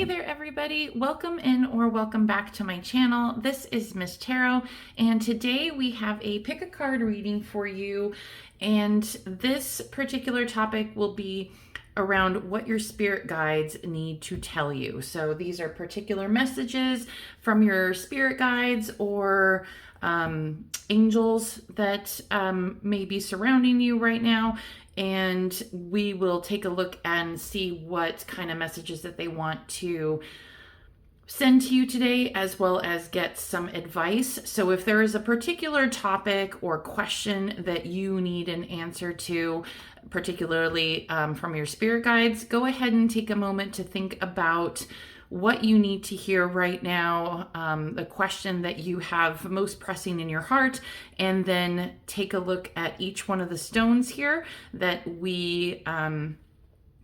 Hey there, everybody. Welcome in or welcome back to my channel. This is Miss Tarot, and today we have a pick a card reading for you. And this particular topic will be around what your spirit guides need to tell you. So these are particular messages from your spirit guides or angels that may be surrounding you right now. And we will take a look and see what kind of messages that they want to send to you today, as well as get some advice. So if there is a particular topic or question that you need an answer to, particularly from your spirit guides, go ahead and take a moment to think about what you need to hear right now, the question that you have most pressing in your heart, and then take a look at each one of the stones here that we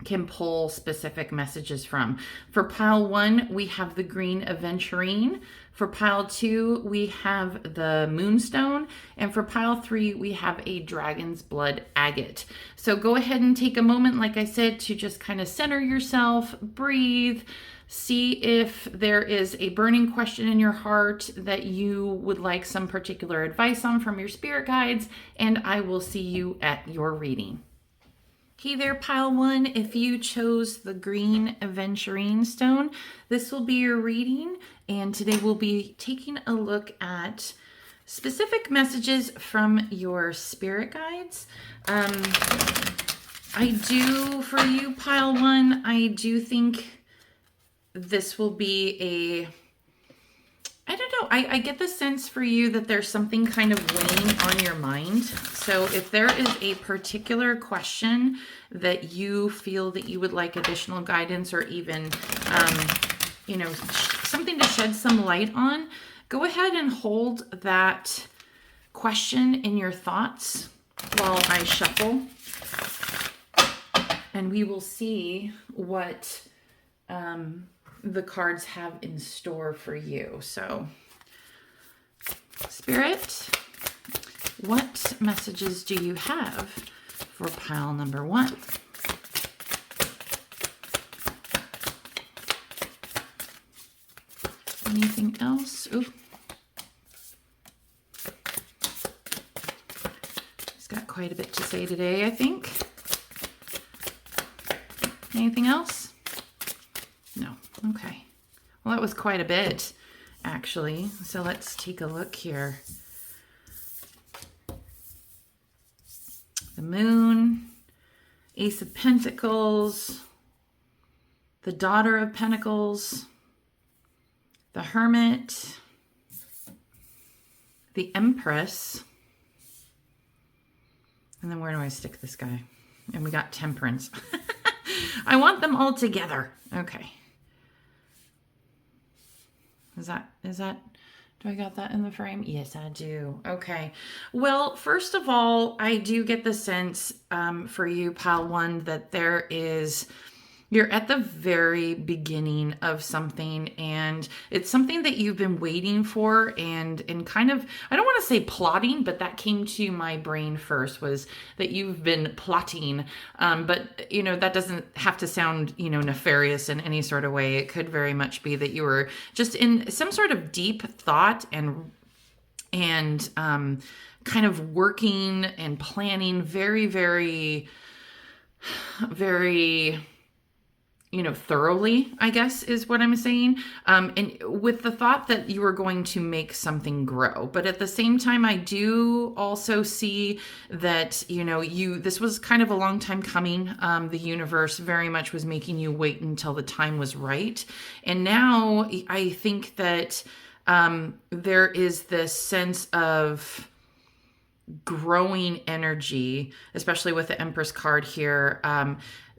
can pull specific messages from. For pile 1, we have the green aventurine. For pile 2, we have the moonstone. And for pile 3, we have a dragon's blood agate. So go ahead and take a moment, like I said, to just kind of center yourself, breathe, see if there is a burning question in your heart that you would like some particular advice on from your spirit guides, and I will see you at your reading. Hey there, pile 1. If you chose the green aventurine stone, this will be your reading, and today we'll be taking a look at specific messages from your spirit guides. I do, for you, pile 1, I do think this will be I don't know, I get the sense for you that there's something kind of weighing on your mind. So if there is a particular question that you feel that you would like additional guidance or even, something to shed some light on, go ahead and hold that question in your thoughts while I shuffle. And we will see what the cards have in store for you. So, Spirit, what messages do you have for pile number 1? Anything else? Ooh. He's got quite a bit to say today, I think. Anything else? No. Okay. Well, that was quite a bit, actually. So let's take a look here. The Moon, Ace of Pentacles, the Daughter of Pentacles, the Hermit, the Empress, and then where do I stick this guy? And we got Temperance. I want them all together. Okay. Is that, do I got that in the frame? Yes, I do. Okay. Well, first of all, I do get the sense for you, pile 1, that you're at the very beginning of something, and it's something that you've been waiting for and kind of, I don't want to say plotting, but that came to my brain first, was that you've been plotting. But, that doesn't have to sound, nefarious in any sort of way. It could very much be that you were just in some sort of deep thought and kind of working and planning very, very, very, thoroughly, I guess is what I'm saying. And with the thought that you were going to make something grow. But at the same time, I do also see that, this was kind of a long time coming. The universe very much was making you wait until the time was right. And now I think that there is this sense of growing energy, especially with the Empress card here,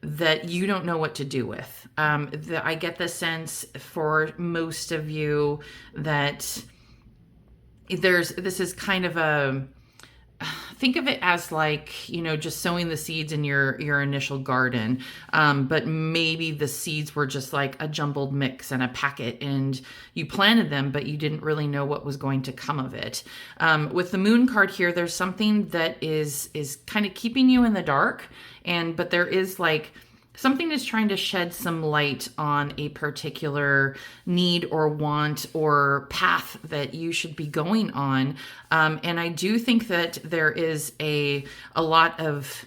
that you don't know what to do with. I get the sense for most of you that this is kind of think of it as like, just sowing the seeds in your initial garden. But maybe the seeds were just like a jumbled mix in a packet, and you planted them, but you didn't really know what was going to come of it. With the Moon card here, there's something that is kind of keeping you in the dark, but there is like something is trying to shed some light on a particular need or want or path that you should be going on. And I do think that there is a lot of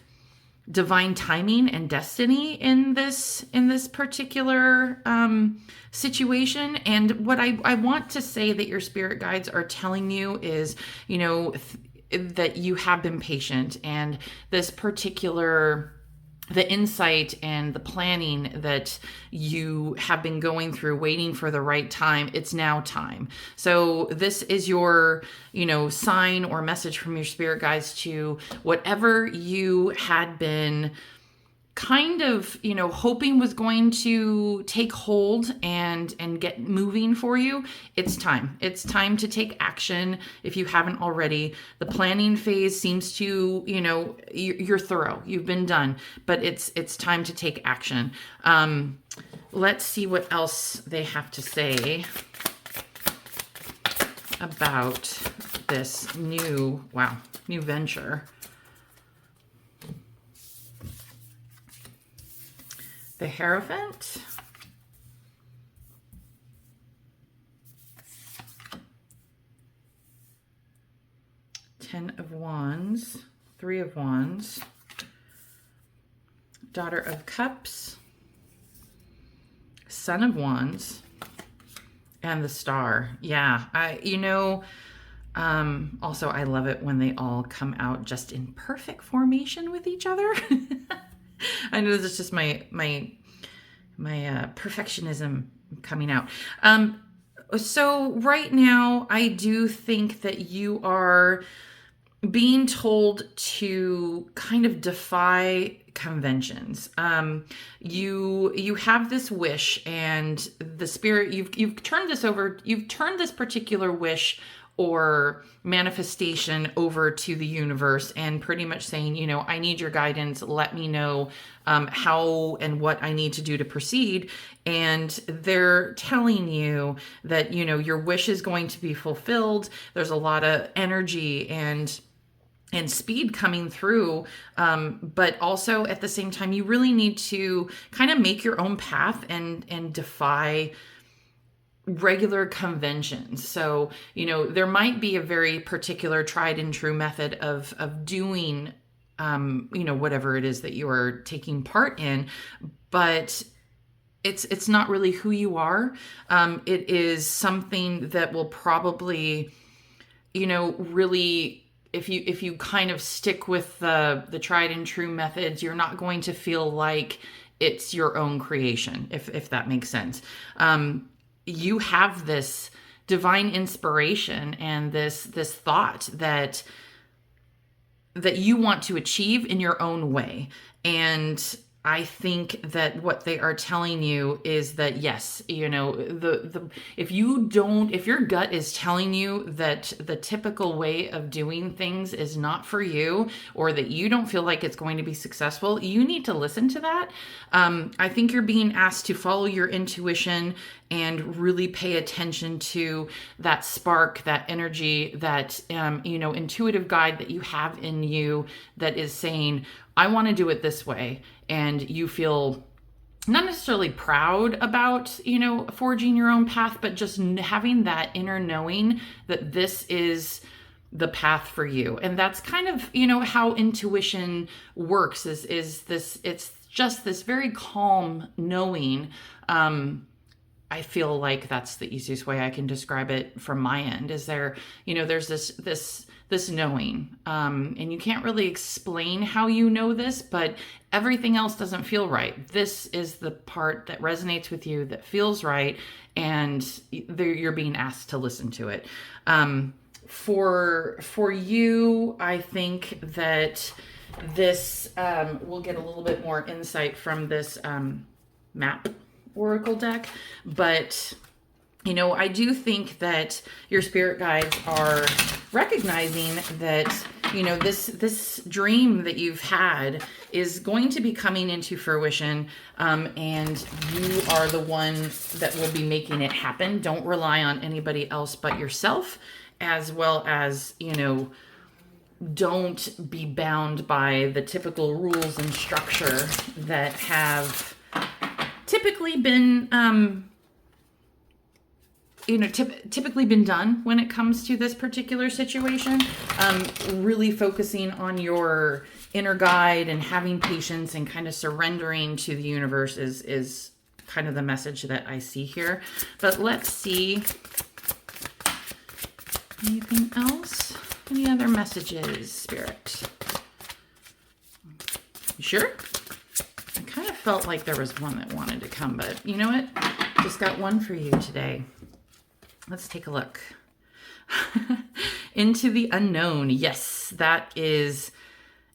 divine timing and destiny in this particular situation. And what I want to say that your spirit guides are telling you is, that you have been patient, and this particular the insight and the planning that you have been going through, waiting for the right time, it's now time. So this is your, sign or message from your spirit guides to whatever you had been kind of, hoping was going to take hold and get moving for you. It's time. It's time to take action if you haven't already. The planning phase seems to, you're thorough. You've been done, but it's time to take action. Let's see what else they have to say about this new venture. The Hierophant. Ten of Wands. Three of Wands. Daughter of Cups. Son of Wands. And the Star. Yeah, also I love it when they all come out just in perfect formation with each other. I know this is just my perfectionism coming out. So right now, I do think that you are being told to kind of defy conventions. You have this wish, and the spirit, you've turned this particular wish or manifestation over to the universe, and pretty much saying, I need your guidance. Let me know how and what I need to do to proceed. And they're telling you that, your wish is going to be fulfilled. There's a lot of energy and speed coming through. But also at the same time, you really need to kind of make your own path and defy regular conventions. So, there might be a very particular tried and true method of doing, whatever it is that you are taking part in, but it's not really who you are. It is something that will probably, really, if you kind of stick with the tried and true methods, you're not going to feel like it's your own creation, if that makes sense. You have this divine inspiration and this thought that you want to achieve in your own way. And I think that what they are telling you is that, yes, if your gut is telling you that the typical way of doing things is not for you, or that you don't feel like it's going to be successful, you need to listen to that. I think you're being asked to follow your intuition and really pay attention to that spark, that energy, that, intuitive guide that you have in you that is saying, I want to do it this way. And you feel not necessarily proud about, forging your own path, but just having that inner knowing that this is the path for you. And that's kind of, how intuition works is this, it's just this very calm knowing. I feel like that's the easiest way I can describe it from my end. Is there, there's this knowing, and you can't really explain how you know this, but everything else doesn't feel right. This is the part that resonates with you, that feels right, and you're being asked to listen to it. For you, I think that this, we'll get a little bit more insight from this map oracle deck, but I do think that your spirit guides are recognizing that, this dream that you've had is going to be coming into fruition, and you are the one that will be making it happen. Don't rely on anybody else but yourself, as well as, don't be bound by the typical rules and structure that have typically been, typically been done when it comes to this particular situation. Really focusing on your inner guide and having patience and kind of surrendering to the universe is kind of the message that I see here. But let's see. Anything else? Any other messages, Spirit? You sure? I kind of felt like there was one that wanted to come, but you know what? Just got one for you today. Let's take a look. Into the unknown. Yes, that is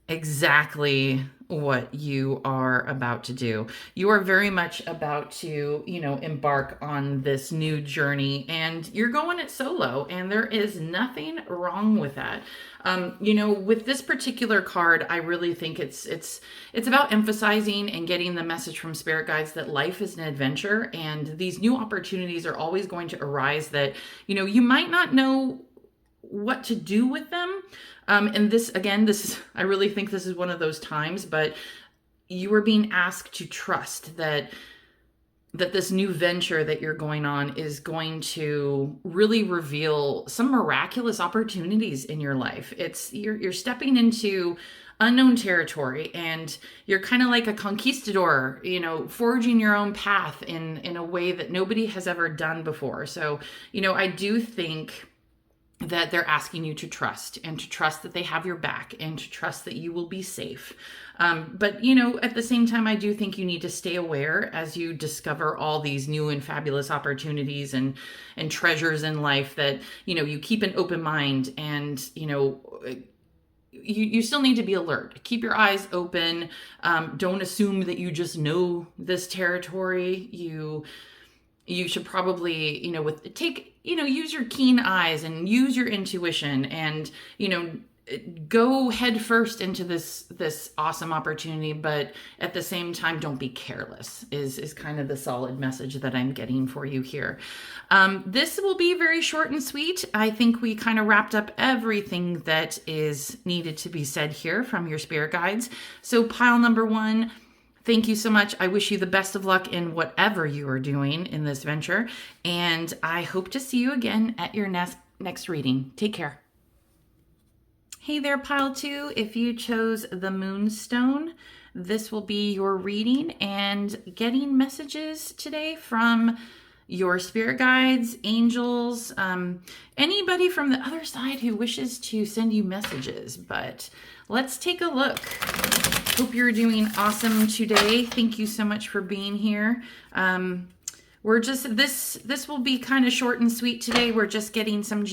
exactly what you are about to do. You are very much about to, embark on this new journey, and you're going it solo, and there is nothing wrong with that. With this particular card, I really think it's about emphasizing and getting the message from spirit guides that life is an adventure, and these new opportunities are always going to arise that, you might not know what to do with them. And this, again, I really think this is one of those times, but you are being asked to trust that this new venture that you're going on is going to really reveal some miraculous opportunities in your life. You're stepping into unknown territory, and you're kind of like a conquistador, forging your own path in a way that nobody has ever done before. So, I do think that they're asking you to trust, and to trust that they have your back, and to trust that you will be safe. But, at the same time, I do think you need to stay aware as you discover all these new and fabulous opportunities and treasures in life, that, you keep an open mind, and, you still need to be alert. Keep your eyes open. Don't assume that you just know this territory. You should probably, use your keen eyes and use your intuition, and, go head first into this awesome opportunity. But at the same time, don't be careless is kind of the solid message that I'm getting for you here. This will be very short and sweet. I think we kind of wrapped up everything that is needed to be said here from your spirit guides. So pile number 1, thank you so much. I wish you the best of luck in whatever you are doing in this venture, and I hope to see you again at your next reading. Take care. Hey there, pile 2. If you chose the Moonstone, this will be your reading and getting messages today from your spirit guides, angels, anybody from the other side who wishes to send you messages. But let's take a look. Hope you're doing awesome today. Thank you so much for being here. We're just, this will be kind of short and sweet today. We're just getting some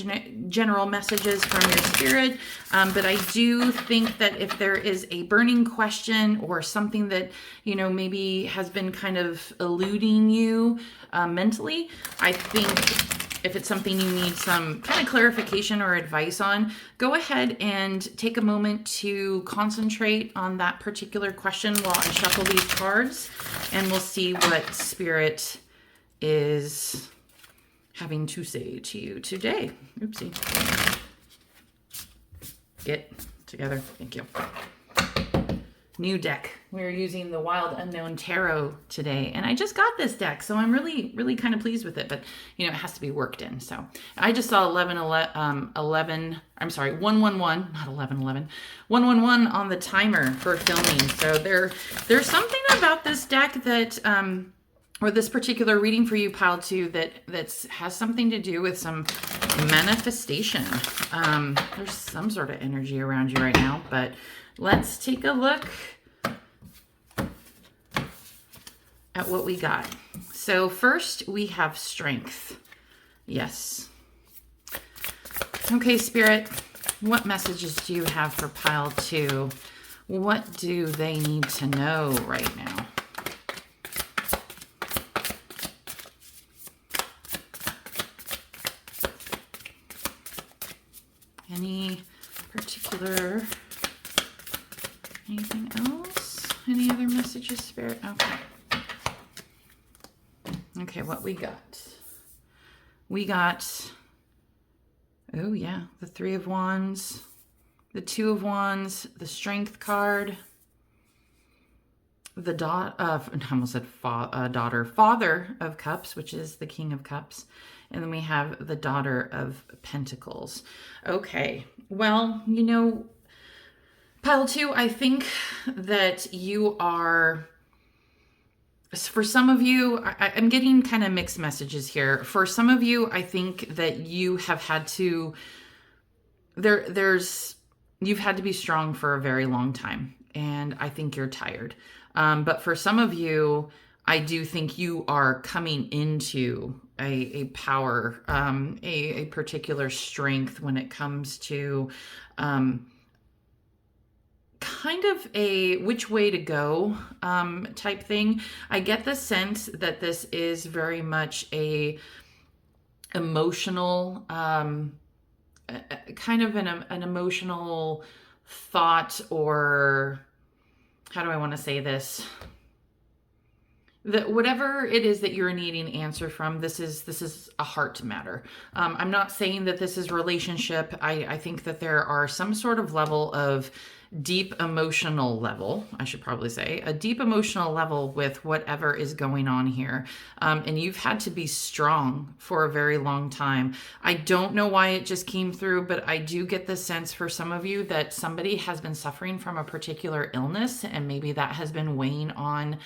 general messages from your spirit. But I do think that if there is a burning question or something that, maybe has been kind of eluding you mentally, I think if it's something you need some kind of clarification or advice on, go ahead and take a moment to concentrate on that particular question while I shuffle these cards, and we'll see what Spirit is having to say to you today. Oopsie. Get together. Thank you. New deck. We're using the Wild Unknown Tarot today, and I just got this deck, so I'm really kind of pleased with it, but it has to be worked in. So I just saw 111, not 11, 111 on the timer for filming. So there's something about this deck that or this particular reading for you, pile 2, that has something to do with some manifestation. There's some sort of energy around you right now, but let's take a look at what we got. So first we have strength. Yes. Okay, Spirit, what messages do you have for pile 2? What do they need to know right now? Any particular, anything else? Any other messages, Spirit? Okay. Okay, what we got? We got, oh yeah, the 3 of Wands, the Two of Wands, the Strength card, the I almost said daughter, Father of Cups, which is the King of Cups. And then we have the Daughter of Pentacles. Okay, well, pile 2, I think that you are, for some of you, I'm getting kind of mixed messages here. For some of you, I think that you have had to, you've had to be strong for a very long time. And I think you're tired. But for some of you, I do think you are coming into a power, a particular strength when it comes to kind of a which way to go type thing. I get the sense that this is very much a emotional, kind of an emotional thought, or how do I want to say this? That whatever it is that you're needing answer from, this is a heart matter. I'm not saying that this is relationship. I think that there are some sort of level of deep emotional level, I should probably say, a deep emotional level with whatever is going on here. And you've had to be strong for a very long time. I don't know why it just came through, but I do get the sense for some of you that somebody has been suffering from a particular illness, and maybe that has been weighing on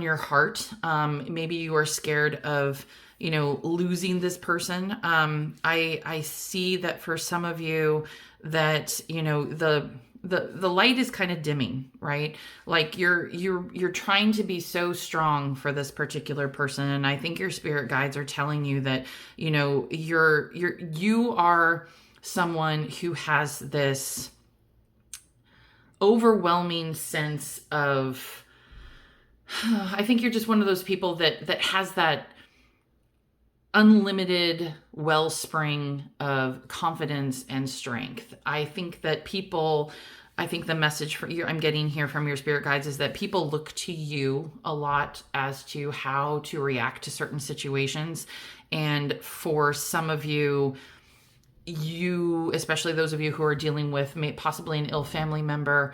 your heart. Maybe you are scared of, losing this person. I see that for some of you that, the light is kind of dimming, right? Like you're trying to be so strong for this particular person. And I think your spirit guides are telling you that, you are someone who has this overwhelming sense of, I think you're just one of those people that has that unlimited wellspring of confidence and strength. I think that the message I'm getting here from your spirit guides is that people look to you a lot as to how to react to certain situations. And for some of you, especially those of you who are dealing with possibly an ill family member,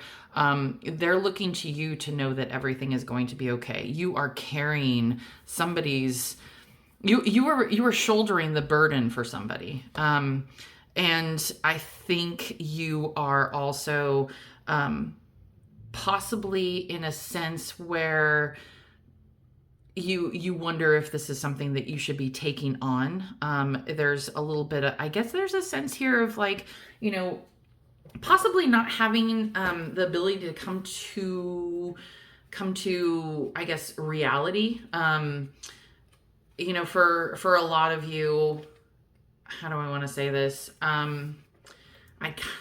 they're looking to you to know that everything is going to be okay. You are carrying somebody's, you are shouldering the burden for somebody. And I think you are also possibly in a sense where you wonder if this is something that you should be taking on. There's a little bit of, I guess there's a sense here of like, possibly not having the ability to come to, I guess, reality. For a lot of you, how do I want to say this? I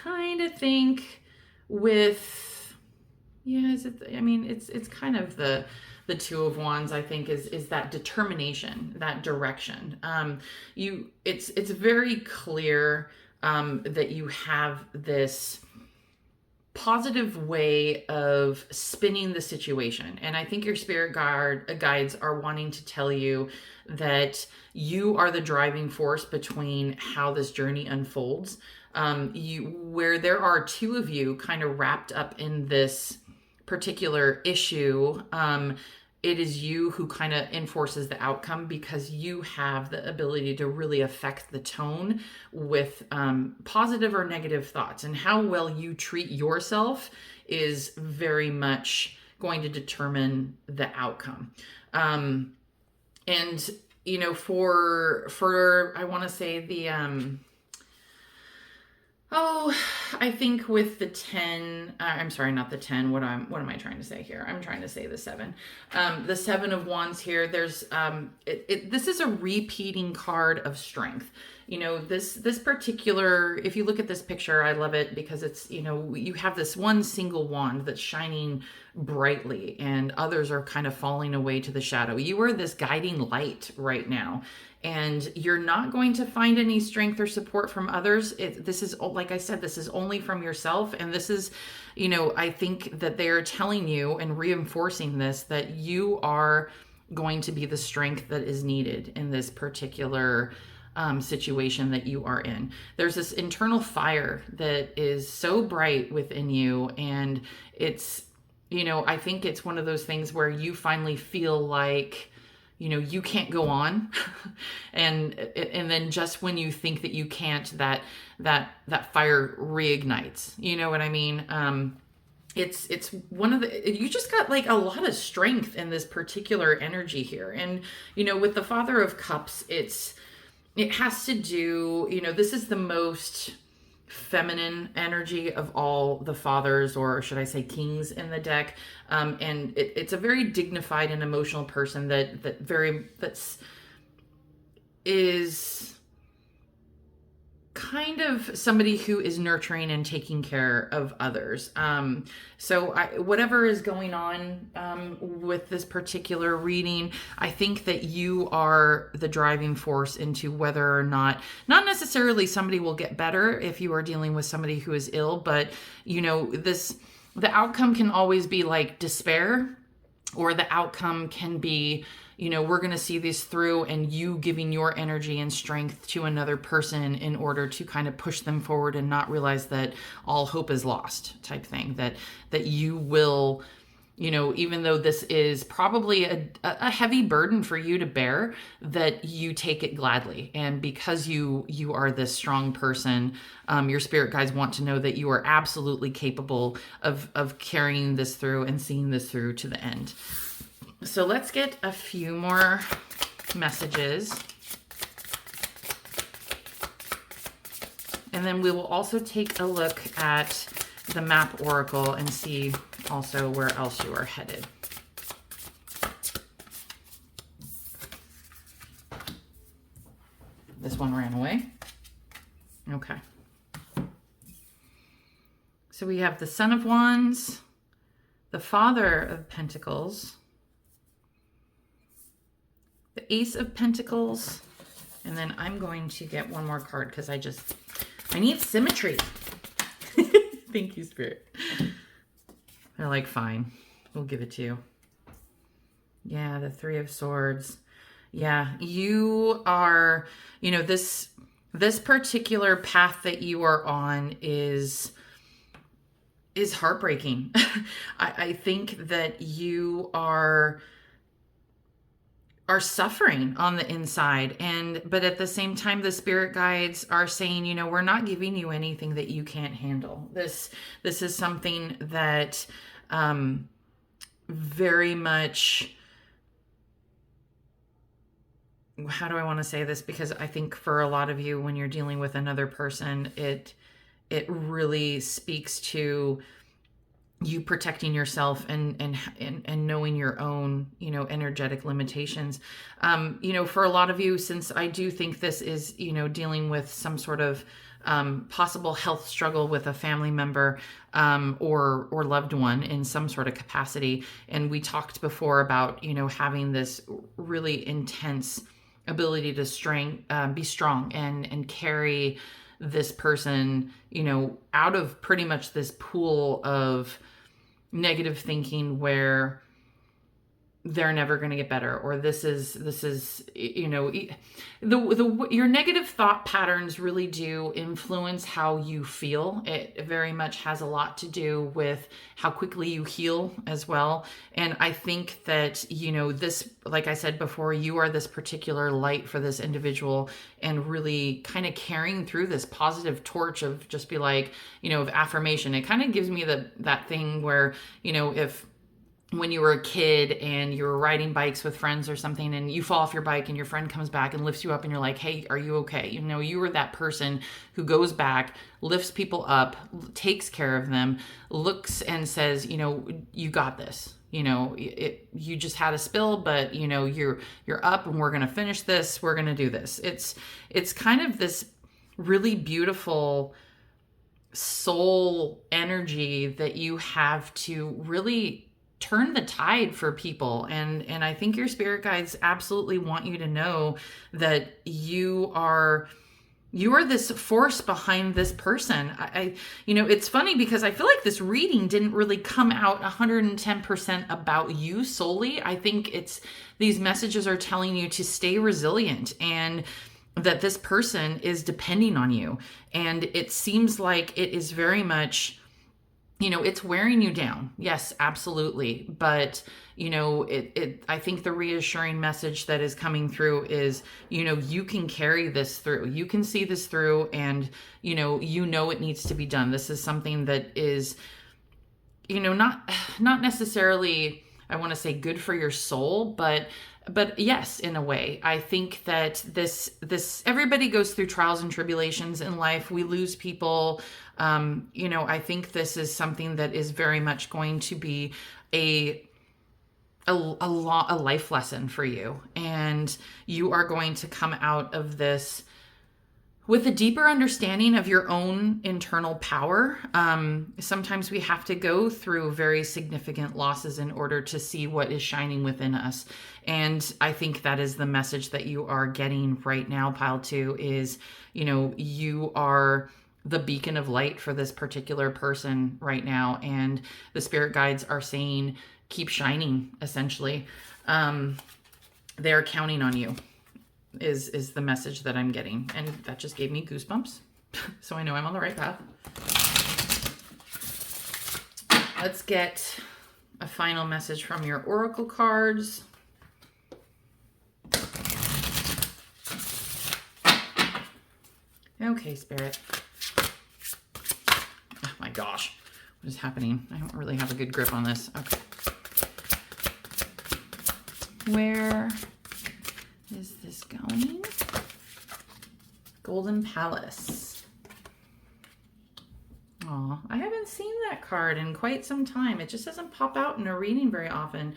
kind of think with, it's kind of the Two of Wands, I think, is that determination, that direction. It's very clear that you have this positive way of spinning the situation. And I think your spirit guides are wanting to tell you that you are the driving force between how this journey unfolds. Where there are two of you kind of wrapped up in this particular issue, it is you who kind of enforces the outcome, because you have the ability to really affect the tone with positive or negative thoughts. And how well you treat yourself is very much going to determine the outcome. And, for I want to say the... I think with the 10, I'm sorry, not the 10. What am I trying to say here? I'm trying to say the 7. The 7 of Wands here, there's, this is a repeating card of strength. This particular, if you look at this picture, I love it because it's, you have this one single wand that's shining brightly and others are kind of falling away to the shadow. You are this guiding light right now. And you're not going to find any strength or support from others. This is, like I said, this is only from yourself. And this is, I think that they're telling you and reinforcing this, that you are going to be the strength that is needed in this particular situation that you are in. There's this internal fire that is so bright within you, and it's, I think it's one of those things where you finally feel like, you can't go on. and then just when you think that you can't, that fire reignites. You know what I mean? It's one of you just got like a lot of strength in this particular energy here. And, with the Father of Cups, it has to do, this is the most feminine energy of all the fathers, or should I say kings, in the deck. And it's a very dignified and emotional person is kind of somebody who is nurturing and taking care of others. So whatever is going on with this particular reading, I think that you are the driving force into whether or not necessarily somebody will get better if you are dealing with somebody who is ill, but the outcome can always be like despair, or the outcome can be, we're going to see this through, and you giving your energy and strength to another person in order to kind of push them forward and not realize that all hope is lost type thing, that you will, even though this is probably a heavy burden for you to bear, that you take it gladly. And because you are this strong person, your spirit guides want to know that you are absolutely capable of carrying this through and seeing this through to the end. So let's get a few more messages. And then we will also take a look at the map oracle and see also where else you are headed. This one ran away. Okay. So we have the Son of Wands, the Father of Pentacles, the Ace of Pentacles, and then I'm going to get one more card because I need symmetry. Thank you, Spirit. They're like, fine, we'll give it to you. Yeah, the Three of Swords. Yeah, you are, this particular path that you are on is heartbreaking. I think that you are suffering on the inside, but at the same time, the spirit guides are saying, we're not giving you anything that you can't handle. This is something that very much, how do I want to say this? Because I think for a lot of you, when you're dealing with another person, it really speaks to you protecting yourself and knowing your own, energetic limitations. For a lot of you, since I do think this is, dealing with some sort of possible health struggle with a family member or loved one in some sort of capacity. And we talked before about, having this really intense ability to be strong and carry this person, out of pretty much this pool of negative thinking where they're never going to get better, or this is your negative thought patterns really do influence how you feel. It very much has a lot to do with how quickly you heal as well. And I think that, this, like I said before, you are this particular light for this individual, and really kind of carrying through this positive torch of just be like, of affirmation. It kind of gives me that thing where, if when you were a kid and you were riding bikes with friends or something, and you fall off your bike and your friend comes back and lifts you up and you're like, hey, are you okay? You were that person who goes back, lifts people up, takes care of them, looks and says, you got this. You just had a spill, but you're up and we're going to finish this. We're going to do this. It's kind of this really beautiful soul energy that you have to really turn the tide for people. And I think your spirit guides absolutely want you to know that you are this force behind this person. It's funny because I feel like this reading didn't really come out 110% about you solely. I think these messages are telling you to stay resilient and that this person is depending on you. And it seems like it is very much, it's wearing you down. Yes, absolutely. But, I think the reassuring message that is coming through is, you can carry this through. You can see this through, and, it needs to be done. This is something that is, not necessarily, I want to say good for your soul, but yes, in a way. I think that this everybody goes through trials and tribulations in life. We lose people. I think this is something that is very much going to be a life lesson for you, and you are going to come out of this with a deeper understanding of your own internal power. Sometimes we have to go through very significant losses in order to see what is shining within us. And I think that is the message that you are getting right now, Pile 2, is, you are the beacon of light for this particular person right now. And the spirit guides are saying, keep shining, essentially. They're counting on you. Is the message that I'm getting. And that just gave me goosebumps. So I know I'm on the right path. Let's get a final message from your oracle cards. Okay, Spirit. Oh my gosh. What is happening? I don't really have a good grip on this. Okay. Where is this going? Golden Palace. Aw, I haven't seen that card in quite some time. It just doesn't pop out in a reading very often.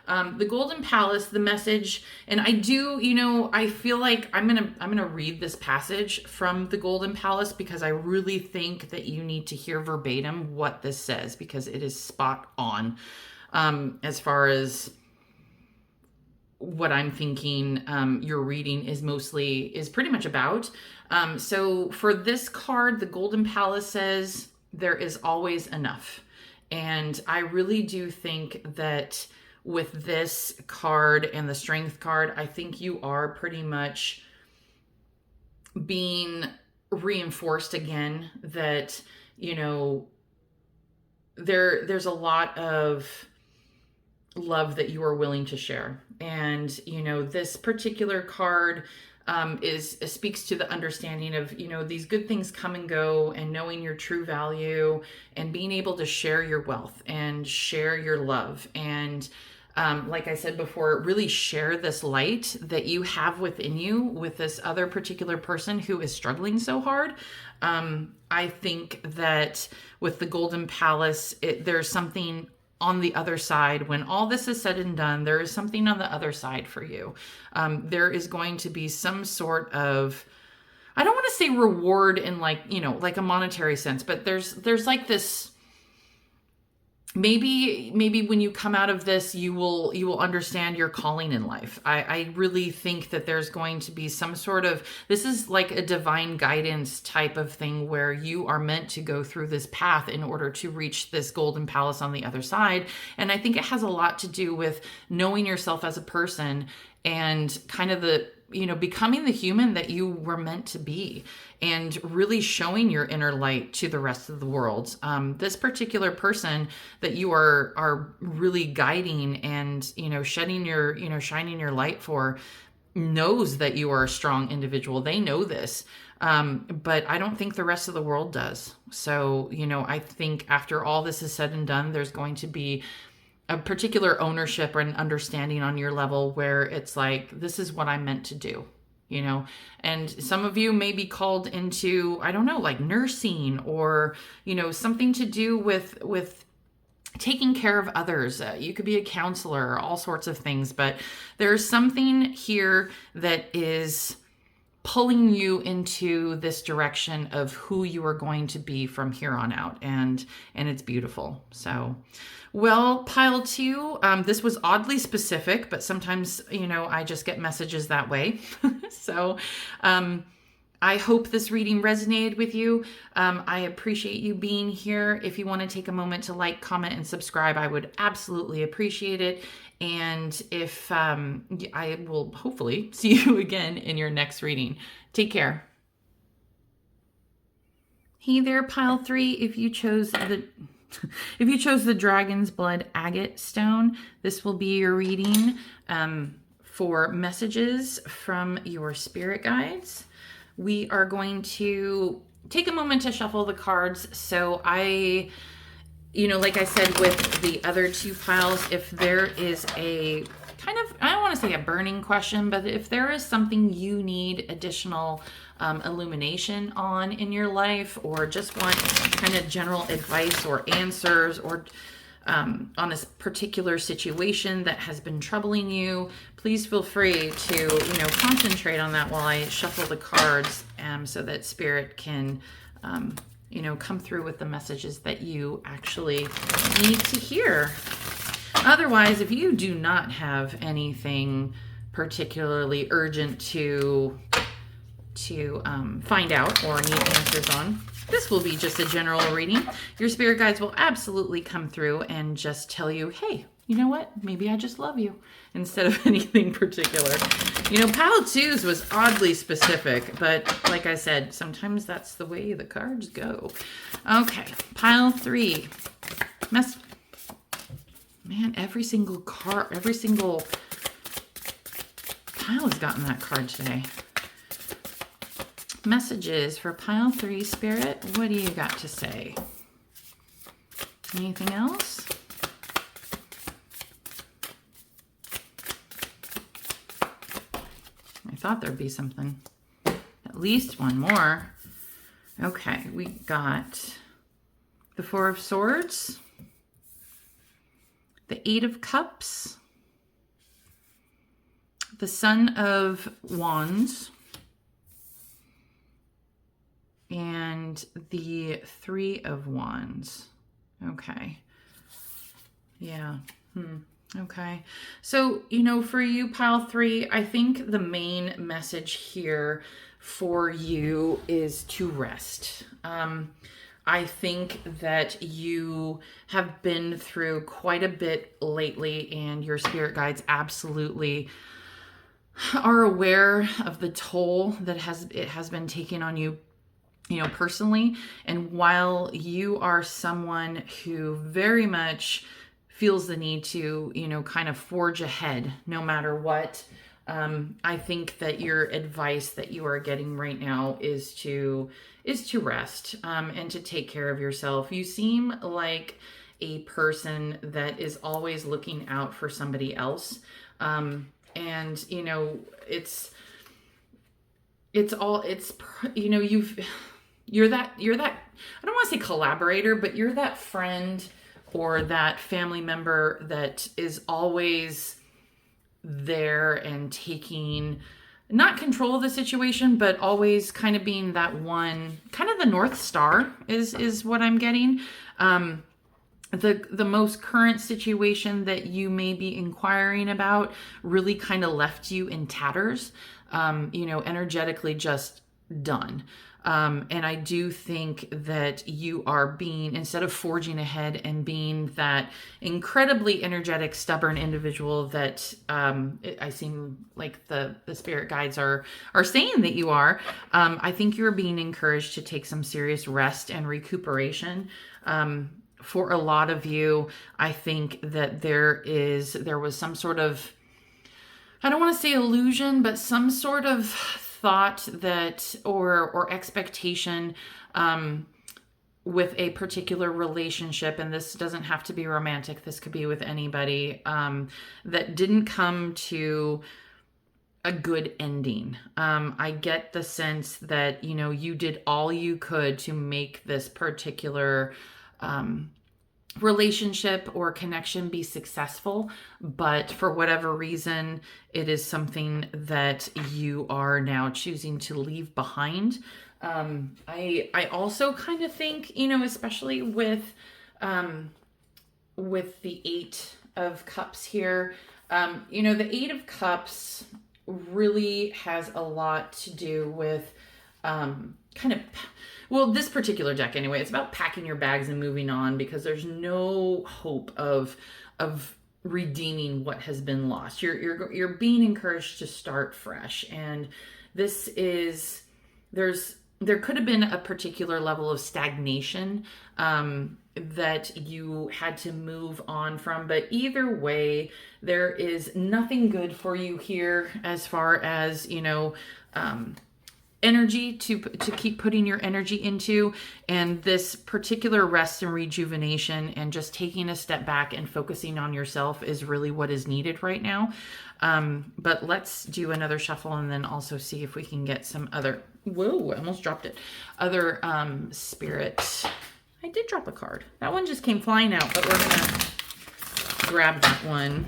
The Golden Palace, the message, and I do, I feel like I'm gonna read this passage from the Golden Palace because I really think that you need to hear verbatim what this says, because it is spot on as far as what I'm thinking your reading is pretty much about. So for this card, the Golden Palace says there is always enough. And I really do think that with this card and the Strength card, I think you are pretty much being reinforced again that, there's a lot of love that you are willing to share. And, this particular card speaks to the understanding of, these good things come and go, and knowing your true value and being able to share your wealth and share your love. And like I said before, really share this light that you have within you with this other particular person who is struggling so hard. I think that with the Golden Palace, there's something on the other side. When all this is said and done, there is something on the other side for you. There is going to be some sort of, I don't want to say reward in like a monetary sense, but there's like this, maybe when you come out of this, you will understand your calling in life. I really think that there's going to be some sort of, this is like a divine guidance type of thing where you are meant to go through this path in order to reach this Golden Palace on the other side. And I think it has a lot to do with knowing yourself as a person and kind of the, becoming the human that you were meant to be, and really showing your inner light to the rest of the world. This particular person that you are really guiding and, shining your light for, knows that you are a strong individual. They know this. But I don't think the rest of the world does. So, I think after all this is said and done, there's going to be a particular ownership or an understanding on your level where it's like, this is what I'm meant to do, and some of you may be called into, I don't know, like nursing or, something to do with taking care of others. You could be a counselor, all sorts of things, but there's something here that is pulling you into this direction of who you are going to be from here on out. And it's beautiful. So, well, Pile 2, this was oddly specific, but sometimes, I just get messages that way. So, I hope this reading resonated with you. I appreciate you being here. If you want to take a moment to like, comment, and subscribe, I would absolutely appreciate it. And if I will hopefully see you again in your next reading. Take care. Hey there, pile 3. If you chose the Dragon's Blood Agate Stone, this will be your reading for messages from your spirit guides. We are going to take a moment to shuffle the cards. So like I said with the other 2 piles, if there is a kind of, I don't want to say a burning question, but if there is something you need additional illumination on in your life, or just want kind of general advice or answers, or on a particular situation that has been troubling you, please feel free to, concentrate on that while I shuffle the cards, so that Spirit can, come through with the messages that you actually need to hear. Otherwise, if you do not have anything particularly urgent to find out or need answers on, this will be just a general reading. Your spirit guides will absolutely come through and just tell you, hey, you know what? Maybe I just love you, instead of anything particular. Pile 2's was oddly specific, but like I said, sometimes that's the way the cards go. Okay, pile 3. Man, every single pile has gotten that card today. Messages for pile 3, Spirit. What do you got to say? Anything else? I thought there'd be something. At least one more. Okay, we got the 4 of Swords, the 8 of Cups, the Son of Wands, and the 3 of Wands. Okay. Yeah. Okay. So, for you, pile 3, I think the main message here for you is to rest. I think that you have been through quite a bit lately, and your spirit guides absolutely are aware of the toll that it has been taking on you, personally. And while you are someone who very much feels the need to, kind of forge ahead no matter what, I think that your advice that you are getting right now is to rest, and to take care of yourself. You seem like a person that is always looking out for somebody else. And you're that, I don't want to say collaborator, but you're that friend or that family member that is always there and taking not control of the situation, but always kind of being that one, kind of the North Star is what I'm getting. The most current situation that you may be inquiring about really kind of left you in tatters, energetically just done. And I do think that you are being, instead of forging ahead and being that incredibly energetic, stubborn individual that I seem like the spirit guides are saying that you are, I think you're being encouraged to take some serious rest and recuperation. For a lot of you, I think that there was some sort of, I don't want to say illusion, but some sort of thought that or expectation with a particular relationship, and this doesn't have to be romantic, this could be with anybody, that didn't come to a good ending. I get the sense that you did all you could to make this particular relationship or connection be successful, but for whatever reason, it is something that you are now choosing to leave behind. I also kind of think, especially with the 8 of Cups here, the 8 of Cups really has a lot to do with this particular deck anyway, it's about packing your bags and moving on, because there's no hope of redeeming what has been lost. You're being encouraged to start fresh. And this is, there could have been a particular level of stagnation that you had to move on from, but either way, there is nothing good for you here as far as, energy to keep putting your energy into. And this particular rest and rejuvenation and just taking a step back and focusing on yourself is really what is needed right now. But let's do another shuffle and then also see if we can get some other, whoa, I almost dropped it, other spirit. I did drop a card. That one just came flying out, but we're gonna grab that one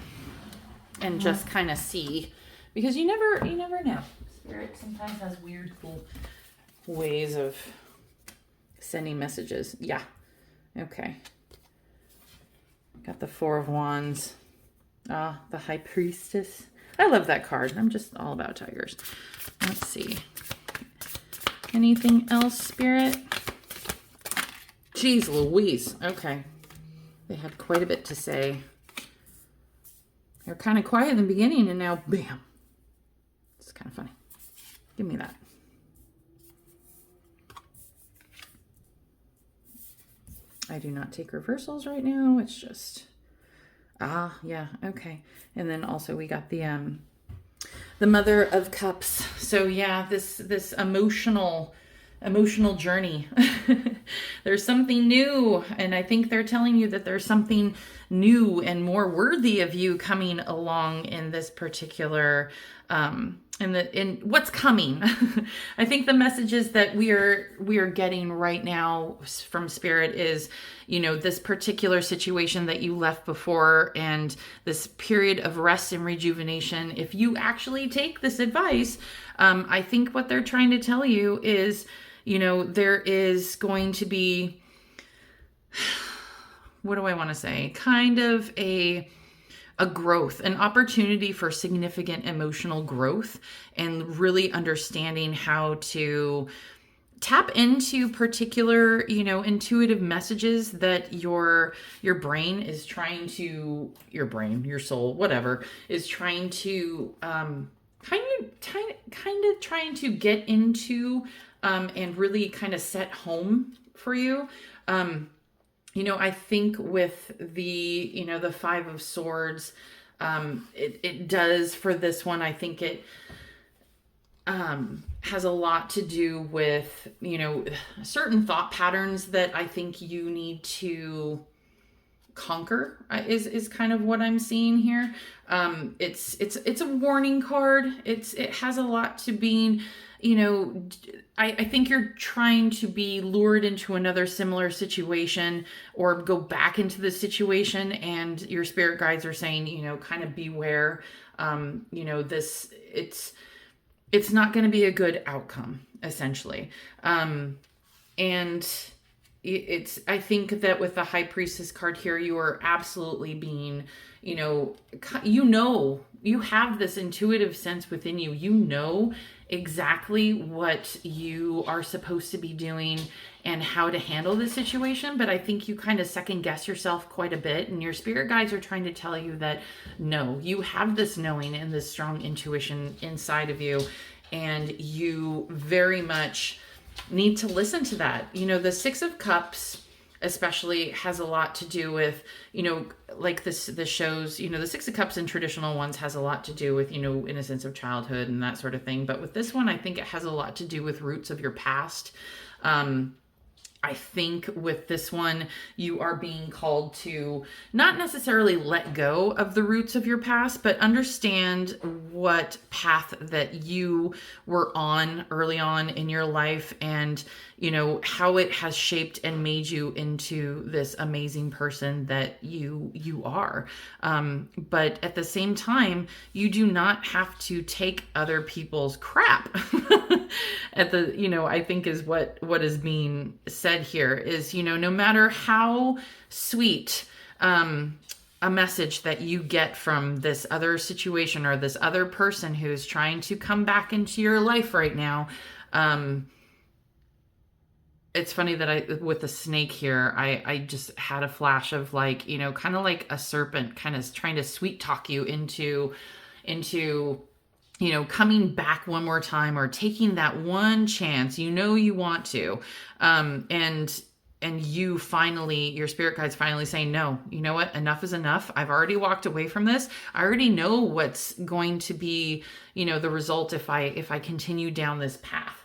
and just kind of see, because you never know. Spirit sometimes has weird, cool ways of sending messages. Yeah. Okay. Got the Four of Wands. The High Priestess. I love that card. I'm just all about tigers. Let's see. Anything else, Spirit? Jeez Louise. Okay. They had quite a bit to say. They're kind of quiet in the beginning and now bam. It's kind of funny. Give me that. I do not take reversals right now. It's just, yeah, okay. And then also we got the Mother of Cups. So yeah, this emotional journey. There's something new, and I think they're telling you that there's something new and more worthy of you coming along in this particular in what's coming. I think the messages that we are getting right now from Spirit is, this particular situation that you left before and this period of rest and rejuvenation. If you actually take this advice, I think what they're trying to tell you is, there is going to be, what do I want to say? Kind of a growth, an opportunity for significant emotional growth and really understanding how to tap into particular, intuitive messages that your brain is trying to, your soul, whatever, is trying to kind of trying to get into and really kind of set home for you. I think with the, the Five of Swords, it does for this one. I think it has a lot to do with, certain thought patterns that I think you need to conquer is kind of what I'm seeing here. It's a warning card. It has a lot to being, I think you're trying to be lured into another similar situation or go back into the situation, and your spirit guides are saying, kind of beware. It's not going to be a good outcome, essentially. And I think that with the High Priestess card here, you are absolutely being, you have this intuitive sense within you, exactly what you are supposed to be doing and how to handle the situation. But I think you kind of second guess yourself quite a bit, and your spirit guides are trying to tell you that no, you have this knowing and this strong intuition inside of you, and you very much need to listen to that. The Six of Cups especially has a lot to do with, like this shows, the Six of Cups in traditional ones has a lot to do with, innocence of childhood and that sort of thing. But with this one, I think it has a lot to do with roots of your past. I think with this one, you are being called to not necessarily let go of the roots of your past, but understand what path that you were on early on in your life and, how it has shaped and made you into this amazing person that you are. But at the same time, you do not have to take other people's crap. I think is what is being said here is, no matter how sweet a message that you get from this other situation or this other person who's trying to come back into your life right now, it's funny that with the snake here, I just had a flash of like, kind of like a serpent kind of trying to sweet talk you into coming back one more time, or taking that one chance, you want to. And you finally, your spirit guides finally saying, no, you know what? Enough is enough. I've already walked away from this. I already know what's going to be, the result if I continue down this path.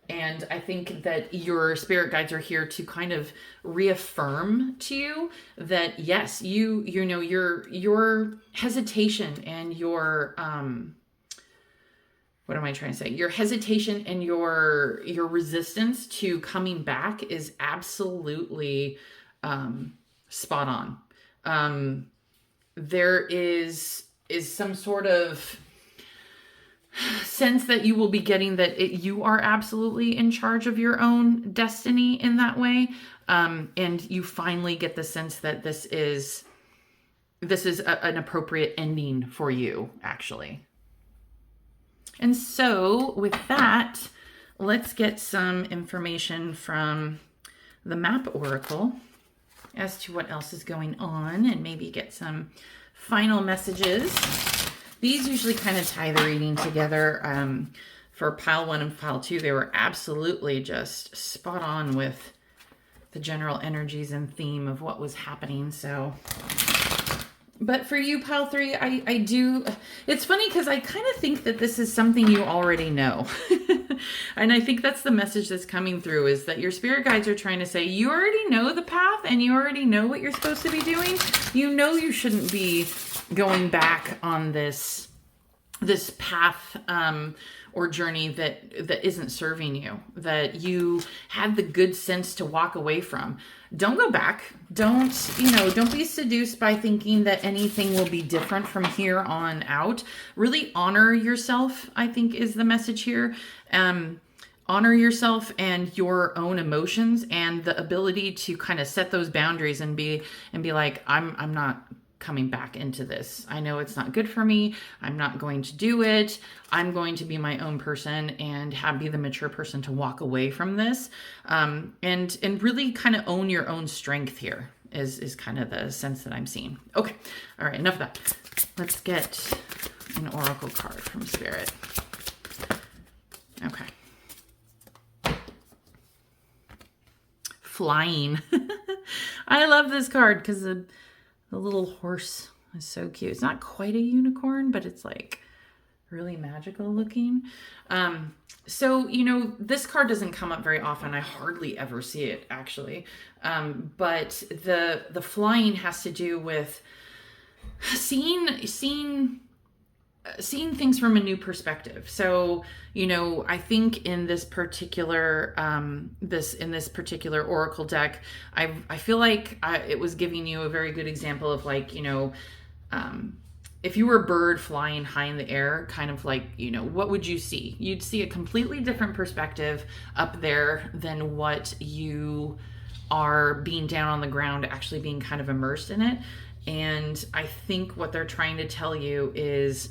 And I think that your spirit guides are here to kind of reaffirm to you that yes, your hesitation and your what am I trying to say? Your hesitation and your resistance to coming back is absolutely spot on. There is some sort of sense that you will be getting that you are absolutely in charge of your own destiny in that way. And you finally get the sense that this is an appropriate ending for you, actually. And so with that, let's get some information from the Map Oracle as to what else is going on, and maybe get some final messages. These usually kind of tie the reading together. For pile 1 and pile 2, they were absolutely just spot on with the general energies and theme of what was happening. So, but for you, pile 3, I do. It's funny because I kind of think that this is something you already know. And I think that's the message that's coming through, is that your spirit guides are trying to say, you already know the path and you already know what you're supposed to be doing. You shouldn't be going back on this path or journey that isn't serving you, that you had the good sense to walk away from. Don't go back. Don't be seduced by thinking that anything will be different from here on out. Really honor yourself, I think, is the message here. Honor yourself and your own emotions, and the ability to kind of set those boundaries and be like, I'm not coming back into this. I know it's not good for me. I'm not going to do it. I'm going to be my own person and be the mature person to walk away from this. And really kind of own your own strength here is kind of the sense that I'm seeing. Okay. All right. Enough of that. Let's get an oracle card from Spirit. Okay. Flying. I love this card because the little horse is so cute. It's not quite a unicorn, but it's like really magical looking. So, this card doesn't come up very often. I hardly ever see it, actually. But the flying has to do with seeing things from a new perspective. So, I think in this particular oracle deck, I feel like it was giving you a very good example of like, if you were a bird flying high in the air, kind of like, what would you see? You'd see a completely different perspective up there than what you are being down on the ground, actually being kind of immersed in it. And I think what they're trying to tell you is,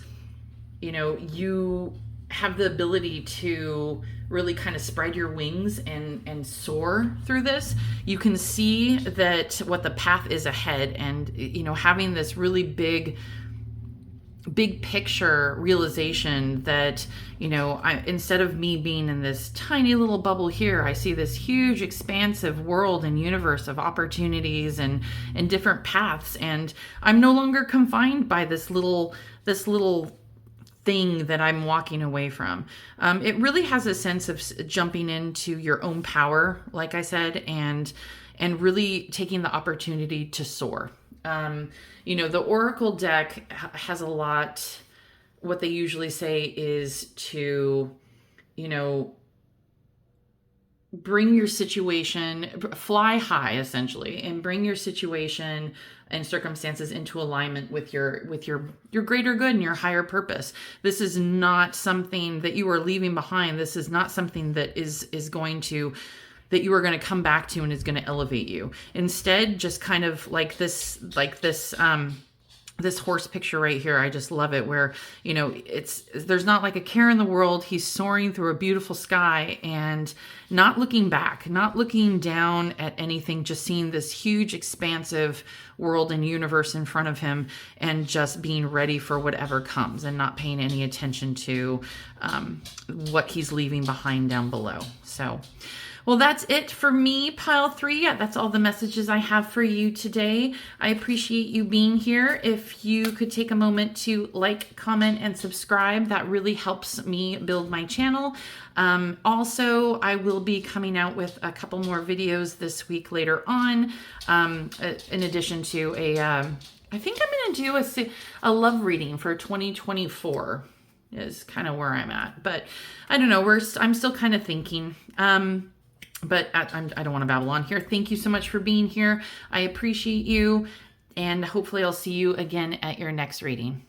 you have the ability to really kind of spread your wings and soar through this. You can see that what the path is ahead, and, having this really big picture realization that, instead of me being in this tiny little bubble here, I see this huge expansive world and universe of opportunities and different paths. And I'm no longer confined by this little thing that I'm walking away from. It really has a sense of jumping into your own power, like I said, and really taking the opportunity to soar. The Oracle deck has a lot, what they usually say is to, bring your situation, fly high essentially, and bring your situation and circumstances into alignment with your greater good and your higher purpose. This is not something that you are leaving behind. This is not something that that you are going to come back to and is going to elevate you. Instead, just kind of like this this horse picture right here, I just love it, where, there's not like a care in the world. He's soaring through a beautiful sky and not looking back, not looking down at anything, just seeing this huge expansive world and universe in front of him, and just being ready for whatever comes, and not paying any attention to what he's leaving behind down below. So, well, that's it for me, pile 3. That's all the messages I have for you today. I appreciate you being here. If you could take a moment to like, comment, and subscribe, that really helps me build my channel. Also, I will be coming out with a couple more videos this week later on, in addition to I think I'm going to do a love reading for 2024 is kind of where I'm at. But I don't know, I'm still kind of thinking. But I don't want to babble on here. Thank you so much for being here. I appreciate you. And hopefully I'll see you again at your next reading.